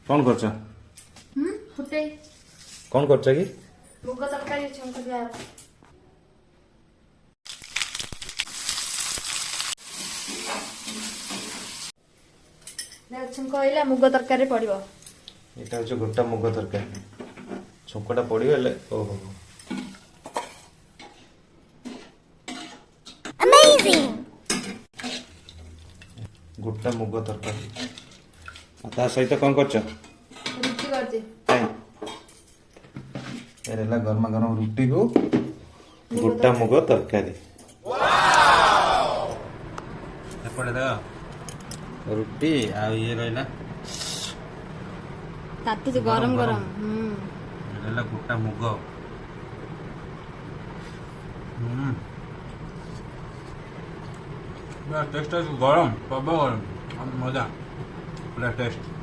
कौन करछ फुटे कौन करछ कि मुग तरकारी छंक दिया छंक आइला मुग तरकारी पड़िबो एटा होछ गोटा मुग तरकारी छुंकटा पड़ी गले ओहो Amazing! गोटा मुग तरकारी ता सहित कौन करछ रुचि करती एरेला गरमा गरम रुटी को गोटा मुग तरकारी एपटे दा रुटी आ ये रहला ताती जो गरम गरम एरेला गोटा मुग टेस्ट गरम सब गरम मजा पूरा टेस्ट